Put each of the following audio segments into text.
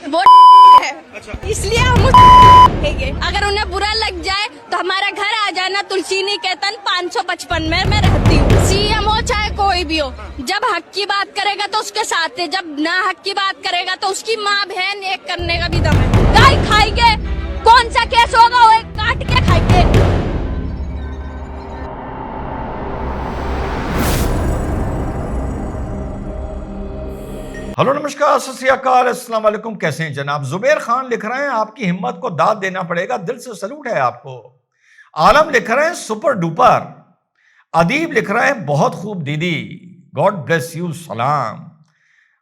वो है, इसलिए हम कहेंगे अगर उन्हें बुरा लग जाए तो हमारा घर आ जाना तुलसी निकेतन 555 में मैं रहती हूँ। सीएम हो चाहे कोई भी हो, जब हक की बात करेगा तो उसके साथ है, जब ना हक की बात करेगा तो उसकी माँ बहन एक करने का भी दम है। गाय खाएंगे, कौन सा केस होगा वो काट के खाएंगे। हेलो नमस्कार सत श्री अकाल अस्सलाम वालेकुम। कैसे हैं जनाब? जुबैर खान लिख रहे हैं आपकी हिम्मत को दाद देना पड़ेगा, दिल से सलूट है आपको। आलम लिख रहे हैं सुपर डुपर। अदीब लिख रहे हैं बहुत खूब दीदी, गॉड ब्लेस यू, सलाम।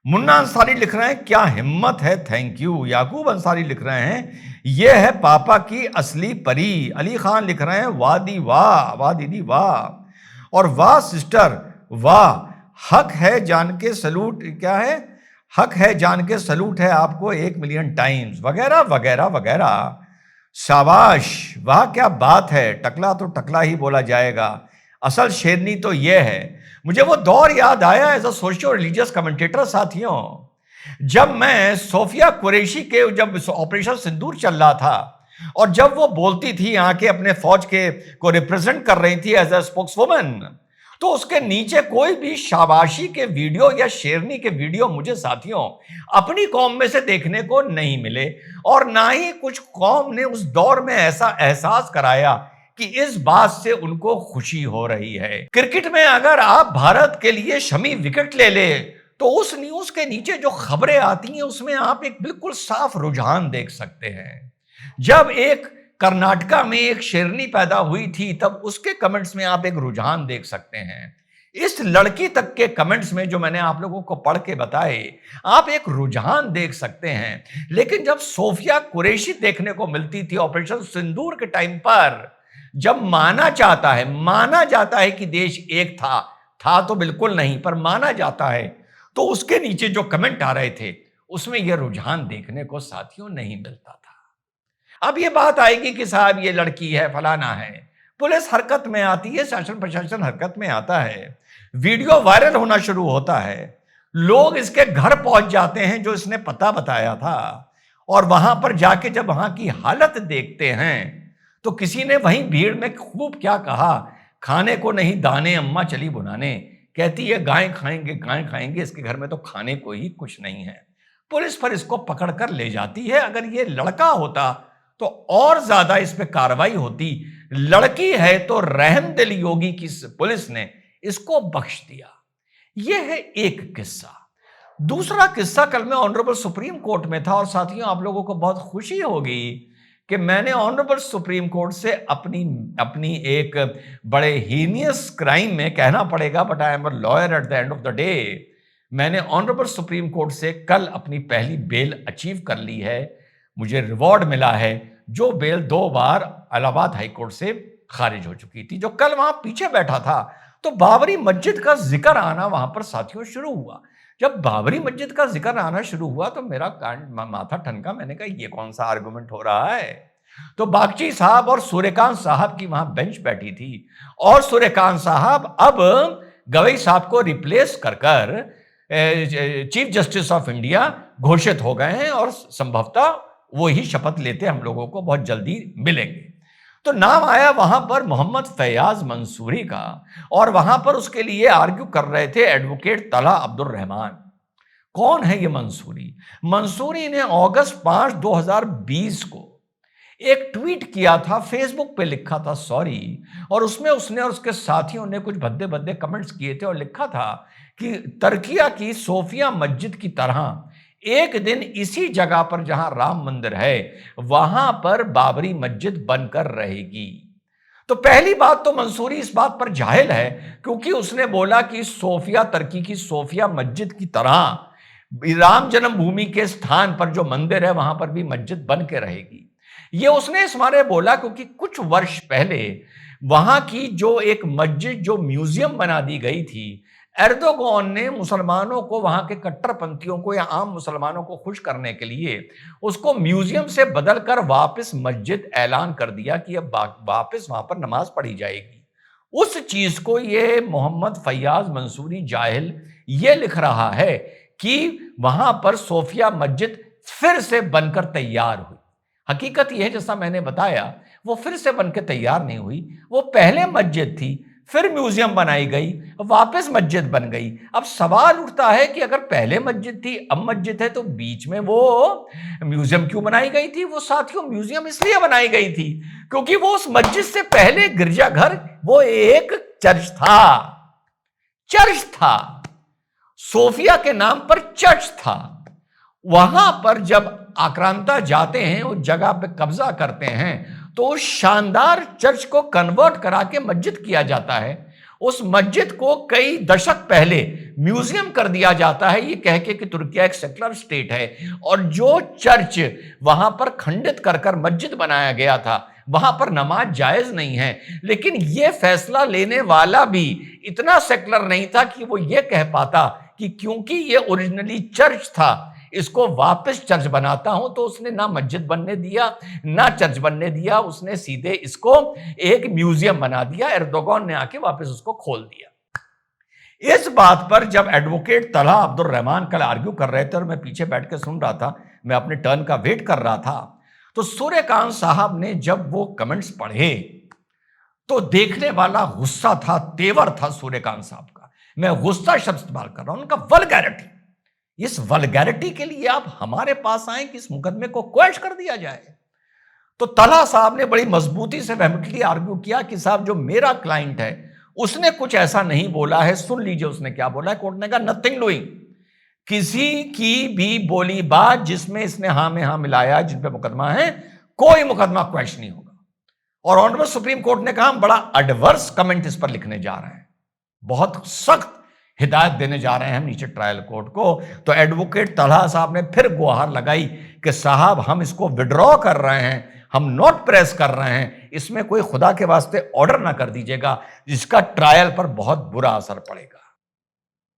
मुन्ना अंसारी लिख रहे हैं क्या हिम्मत है, थैंक यू। याकूब अंसारी लिख रहे हैं यह है पापा की असली परी। अली खान लिख रहे हैं वाह दी वाह, वाह दीदी वाह, और वाह सिस्टर वाह। हक है जान के सलूट, क्या है, हक है जान के सलूट है आपको 1 मिलियन टाइम्स, वगैरह वगैरह वगैरह। शाबाश, वाह क्या बात है। टकला तो टकला ही बोला जाएगा, असल शेरनी तो यह है। मुझे वो दौर याद आया as a socio religious commentator साथियों, जब मैं सोफिया कुरैशी के, जब ऑपरेशन सिंदूर चल रहा था और जब वो बोलती थी यहाँ के अपने फौज के को रिप्रेजेंट कर रही थी एज अ स्पोक्सवुमन, तो उसके नीचे कोई भी शाबाशी के वीडियो या शेरनी के वीडियो मुझे साथियों अपनी कौम में से देखने को नहीं मिले, और ना ही कुछ कौम ने उस दौर में ऐसा एहसास कराया कि इस बात से उनको खुशी हो रही है। क्रिकेट में अगर आप भारत के लिए शमी विकेट ले ले तो उस न्यूज के नीचे जो खबरें आती हैं उसमें आप एक बिल्कुल साफ रुझान देख सकते हैं। जब एक कर्नाटका में एक शेरनी पैदा हुई थी तब उसके कमेंट्स में आप एक रुझान देख सकते हैं। इस लड़की तक के कमेंट्स में जो मैंने आप लोगों को पढ़ के बताए, आप एक रुझान देख सकते हैं। लेकिन जब सोफिया कुरैशी देखने को मिलती थी ऑपरेशन सिंदूर के टाइम पर, जब माना जाता है कि देश एक था तो बिल्कुल नहीं, पर माना जाता है, तो उसके नीचे जो कमेंट आ रहे थे उसमें यह रुझान देखने को साथियों नहीं मिलता था। अब ये बात आएगी कि साहब ये लड़की है, फलाना है, पुलिस हरकत में आती है, शासन प्रशासन हरकत में आता है, वीडियो वायरल होना शुरू होता है, लोग इसके घर पहुंच जाते हैं जो इसने पता बताया था, और वहां पर जाके जब वहां की हालत देखते हैं तो किसी ने वहीं भीड़ में खूब क्या कहा, खाने को नहीं दाने अम्मा चली बुनाने, कहती है गाय खाएंगे, इसके घर में तो खाने को ही कुछ नहीं है। पुलिस पर इसको पकड़कर ले जाती है। अगर ये लड़का होता तो और ज्यादा इस पे कार्रवाई होती। लड़की है तो रहमदिल योगी की पुलिस ने इसको बख्श दिया। यह है एक किस्सा। दूसरा किस्सा कल मैं ऑनरेबल सुप्रीम कोर्ट में था, और साथियों आप लोगों को बहुत खुशी होगी कि मैंने ऑनरेबल सुप्रीम कोर्ट से अपनी एक बड़े हीनियस क्राइम में, कहना पड़ेगा but I am a lawyer at the end of the day, मैंने ऑनरेबल सुप्रीम कोर्ट से कल अपनी पहली बेल अचीव कर ली है। मुझे रिवॉर्ड मिला है, जो बेल 2 बार इलाहाबाद हाईकोर्ट से खारिज हो चुकी थी। जो कल वहां पीछे बैठा था तो बाबरी मस्जिद का जिक्र आना वहां पर साथियों शुरू हुआ। जब बाबरी मस्जिद का जिक्र आना शुरू हुआ तो मेरा माथा ठनका। मैंने कहा ये कौन सा आर्गुमेंट हो रहा है? तो बागची साहब और सूर्यकांत साहब की वहां बेंच बैठी थी, और सूर्यकांत साहब अब गवई साहब को रिप्लेस कर चीफ जस्टिस ऑफ इंडिया घोषित हो गए हैं, और संभवतः वो ही शपथ लेते हम लोगों को बहुत जल्दी मिलेंगे। तो नाम आया वहां पर मोहम्मद फैयाज मंसूरी का, और वहां पर उसके लिए आर्ग्यू कर रहे थे एडवोकेट तला अब्दुल रहमान। कौन है ये मंसूरी? मंसूरी ने अगस्त 5, 2020 को एक ट्वीट किया था, फेसबुक पे लिखा था सॉरी, और उसमें उसने और उसके साथियों ने कुछ भद्दे भद्दे कमेंट्स किए थे और लिखा था कि तुर्किया की सोफिया मस्जिद की तरह एक दिन इसी जगह पर जहां राम मंदिर है वहां पर बाबरी मस्जिद बनकर रहेगी। तो पहली बात तो मंसूरी इस बात पर जाहिल है, क्योंकि उसने बोला कि सोफिया, तुर्की की सोफिया मस्जिद की तरह राम जन्मभूमि के स्थान पर जो मंदिर है वहां पर भी मस्जिद बन के रहेगी। ये उसने इस मारे बोला क्योंकि कुछ वर्ष पहले वहां की जो एक मस्जिद, जो म्यूजियम बना दी गई थी, एर्दोगन ने मुसलमानों को, वहां के कट्टरपंथियों को या आम मुसलमानों को खुश करने के लिए उसको म्यूजियम से बदलकर वापस मस्जिद ऐलान कर दिया कि अब वापस वहां पर नमाज पढ़ी जाएगी। उस चीज को ये मोहम्मद फैयाज मंसूरी जाहिल ये लिख रहा है कि वहां पर सोफिया मस्जिद फिर से बनकर तैयार हुई। हकीकत यह है, जैसा मैंने बताया, वो फिर से बनकर तैयार नहीं हुई। वो पहले मस्जिद थी, फिर म्यूजियम बनाई गई, वापस मस्जिद बन गई। अब सवाल उठता है कि अगर पहले मस्जिद थी, अब मस्जिद है, तो बीच में वो म्यूजियम क्यों बनाई गई थी? वो साथियों, म्यूजियम इसलिए बनाई गई थी क्योंकि वो उस मस्जिद से पहले गिरजाघर, वो एक चर्च था। चर्च था, सोफिया के नाम पर चर्च था। वहां पर जब आक्रांता जाते हैं, उस जगह पे कब्जा करते हैं, तो उस शानदार चर्च को कन्वर्ट करा के मस्जिद किया जाता है। उस मस्जिद को कई दशक पहले म्यूजियम कर दिया जाता है, ये कह के कि तुर्किया एक सेक्युलर स्टेट है, और जो चर्च वहां पर खंडित कर कर मस्जिद बनाया गया था, वहां पर नमाज जायज नहीं है। लेकिन यह फैसला लेने वाला भी इतना सेक्युलर नहीं था कि वो ये कह पाता कि क्योंकि ये ओरिजिनली चर्च था, इसको वापस चर्च बनाता हूं। तो उसने ना मस्जिद बनने दिया, ना चर्च बनने दिया, उसने सीधे इसको एक म्यूजियम बना दिया। एर्दोगान ने आके वापस उसको खोल दिया। इस बात पर जब एडवोकेट तलहा अब्दुल रहमान कल आर्ग्यू कर रहे थे और मैं पीछे बैठ के सुन रहा था, मैं अपने टर्न का वेट कर रहा था, तो सूर्यकांत साहब ने जब वो कमेंट्स पढ़े तो देखने वाला गुस्सा था, तेवर था सूर्यकांत साहब का। मैं गुस्सा शब्द इस्तेमाल कर रहा हूं, उनका वल्गैरिटी। इस वल्गैरिटी के लिए आप हमारे पास आए कि इस मुकदमे को क्वैश कर दिया जाए। तो तलहा साहब ने बड़ी मजबूती से वेहेमेंटली आर्ग्यू किया कि साहब, जो मेरा क्लाइंट है उसने कुछ ऐसा नहीं बोला है। सुन लीजिए उसने क्या बोला है। कोर्ट ने कहा, नथिंग डूइंग, किसी की भी बोली बात जिसमें इसने हां में हां मिलाया, जिन पे मुकदमा है, कोई मुकदमा क्वैश नहीं होगा। और ऑनरेबल सुप्रीम कोर्ट ने कहा, हम बड़ा एडवर्स कमेंट इस पर लिखने जा रहे हैं, बहुत सख्त हिदायत देने जा रहे हैं हम नीचे ट्रायल कोर्ट को। तो एडवोकेट तलहा साहब ने फिर गुहार लगाई कि साहब, हम इसको विड्रॉ कर रहे हैं, हम नोट प्रेस कर रहे हैं, इसमें कोई खुदा के वास्ते ऑर्डर ना कर दीजिएगा, जिसका ट्रायल पर बहुत बुरा असर पड़ेगा।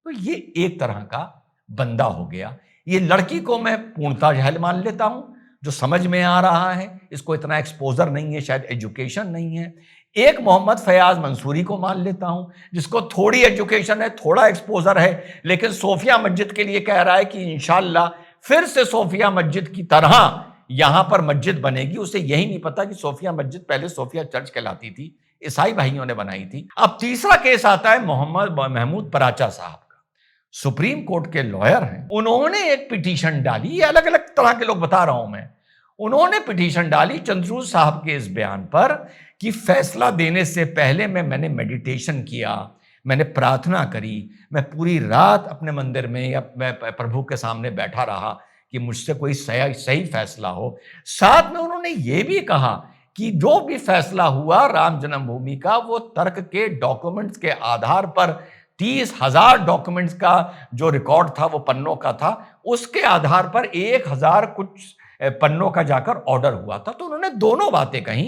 तो ये एक तरह का बंदा हो गया। ये लड़की को मैं पूर्णतः जहल मान लेता हूं, जो समझ में आ रहा है, इसको इतना एक्सपोजर नहीं है, शायद एजुकेशन नहीं है। एक मोहम्मद फयाज मंसूरी को मान लेता हूं, जिसको थोड़ी एजुकेशन है, थोड़ा एक्सपोजर है, लेकिन सोफिया मस्जिद के लिए कह रहा है कि इंशाल्लाह फिर से सोफिया मस्जिद की तरह यहां पर मस्जिद बनेगी। उसे यही नहीं पता कि सोफिया मस्जिद पहले सोफिया चर्च कहलाती थी, ईसाई भाइयों ने बनाई थी। अब तीसरा केस आता है मोहम्मद महमूद पराचा साहब का। सुप्रीम कोर्ट के लॉयर हैं, उन्होंने एक पिटीशन डाली। ये अलग अलग तरह के लोग बता रहा हूं मैं। उन्होंने पिटीशन डाली चंद्रचूड़ साहब के इस बयान पर कि फैसला देने से पहले मैंने मेडिटेशन किया, मैंने प्रार्थना करी, मैं पूरी रात अपने मंदिर में या मैं प्रभु के सामने बैठा रहा कि मुझसे कोई सही फैसला हो। साथ में उन्होंने ये भी कहा कि जो भी फैसला हुआ राम जन्मभूमि का, वो तर्क के डॉक्यूमेंट्स के आधार पर 30,000 डॉक्यूमेंट्स का जो रिकॉर्ड था वो पन्नों का था, उसके आधार पर 1,000 कुछ पन्नों का जाकर ऑर्डर हुआ था। तो उन्होंने दोनों बातें कही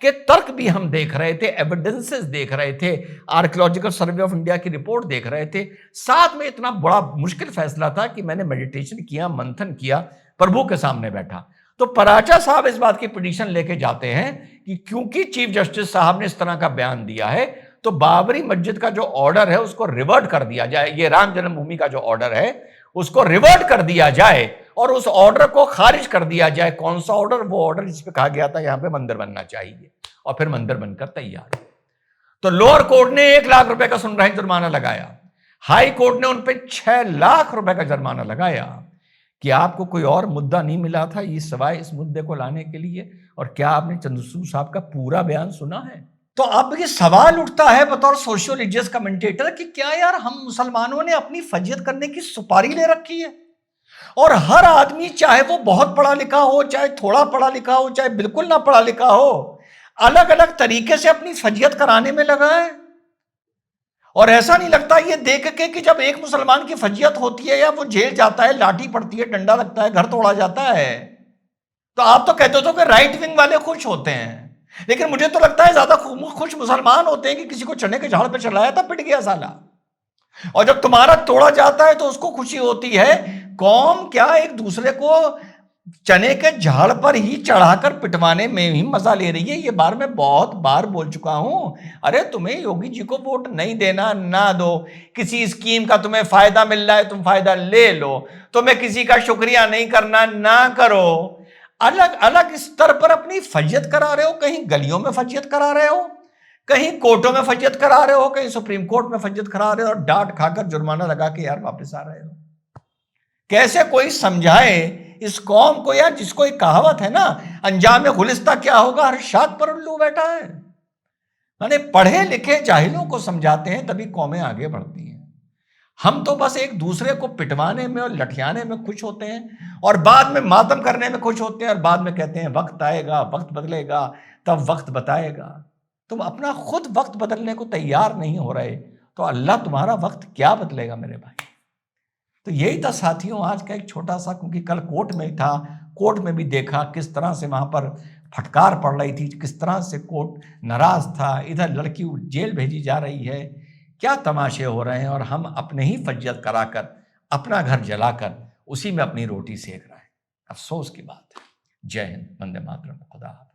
कि तर्क भी हम देख रहे थे, एविडेंसेस देख रहे थे, आर्कियोलॉजिकल सर्वे ऑफ इंडिया की रिपोर्ट देख रहे थे, साथ में इतना बड़ा मुश्किल फैसला था कि मैंने मेडिटेशन किया, मंथन किया, प्रभु के सामने बैठा। तो पराचा साहब इस बात की पिटीशन लेके जाते हैं कि क्योंकि चीफ जस्टिस साहब ने इस तरह का बयान दिया है, तो बाबरी मस्जिद का जो ऑर्डर है उसको रिवर्ट कर दिया जाए। ये राम जन्मभूमि का जो ऑर्डर है उसको रिवर्ट कर दिया जाए और उस ऑर्डर को खारिज कर दिया जाए। कौन सा ऑर्डर? वो ऑर्डर जिसपे कहा गया था यहां पे मंदिर बनना चाहिए, और फिर मंदिर बनकर तैयार। तो लोअर कोर्ट ने 1 लाख रुपए का सुनवाई जुर्माना लगाया, हाई कोर्ट ने उन पे 6 लाख रुपए का जुर्माना लगाया। कि आपको कोई और मुद्दा नहीं मिला था ये सिवाय इस मुद्दे को लाने के लिए? और क्या आपने चंद्रचूड़ साहब का पूरा बयान सुना है? तो अब ये सवाल उठता है बतौर सोशियो रिलीजियस कमेंटेटर कि क्या यार हम मुसलमानों ने अपनी फजीयत करने की सुपारी ले रखी है, और हर आदमी चाहे वो बहुत पढ़ा लिखा हो, चाहे थोड़ा पढ़ा लिखा हो, चाहे बिल्कुल ना पढ़ा लिखा हो, अलग अलग तरीके से अपनी फजीयत कराने में लगा है। और ऐसा नहीं लगता ये देख के कि जब एक मुसलमान की फजीयत होती है या वो जेल जाता है, लाठी पड़ती है, डंडा लगता है, घर तोड़ा जाता है, तो आप तो कहते हो कि राइट विंग वाले खुश होते हैं, लेकिन मुझे तो लगता है ज्यादा खुश मुसलमान होते हैं कि किसी को चने के झाड़ पे चढ़ाया था, पिट गया साला। और जब तुम्हारा तोड़ा जाता है तो उसको खुशी होती है। कौम क्या एक दूसरे को चने के झाड़ पर ही चढ़ाकर पिटवाने में ही मजा ले रही है। ये बार मैं बहुत बार बोल चुका हूं। अरे तुम्हें योगी जी को वोट नहीं देना, ना दो। किसी स्कीम का तुम्हें फायदा मिल रहा है, तुम फायदा ले लो। तुम्हें किसी का शुक्रिया नहीं करना, ना करो। अलग अलग स्तर पर अपनी फजियत करा रहे हो। कहीं गलियों में फजियत करा रहे हो, कहीं कोर्टों में फजियत करा रहे हो, कहीं सुप्रीम कोर्ट में फजियत करा रहे हो, और डांट खाकर जुर्माना लगा के यार वापस आ रहे हो। कैसे कोई समझाए इस कौम को यार, जिसको एक कहावत है ना, अंजाम गुलिस्ता क्या होगा, हर शाख पर उल्लू बैठा है। माने पढ़े लिखे जाहिलों को समझाते हैं तभी कौमें आगे बढ़ती हैं। हम तो बस एक दूसरे को पिटवाने में और लठियाने में खुश होते हैं, और बाद में मातम करने में खुश होते हैं, और बाद में कहते हैं वक्त आएगा, वक्त बदलेगा, तब वक्त बताएगा। तुम अपना खुद वक्त बदलने को तैयार नहीं हो रहे, तो अल्लाह तुम्हारा वक्त क्या बदलेगा मेरे भाई। तो यही था साथियों आज का एक छोटा सा, क्योंकि कल कोर्ट में था, कोर्ट में भी देखा किस तरह से वहां पर फटकार पड़ रही थी, किस तरह से कोर्ट नाराज था। इधर लड़की जेल भेजी जा रही है, क्या तमाशे हो रहे हैं, और हम अपने ही फज्जत कराकर, अपना घर जलाकर उसी में अपनी रोटी सेक रहे हैं। अफसोस की बात है। जय हिंद, वंदे मातरम, खुदा हाफिज़।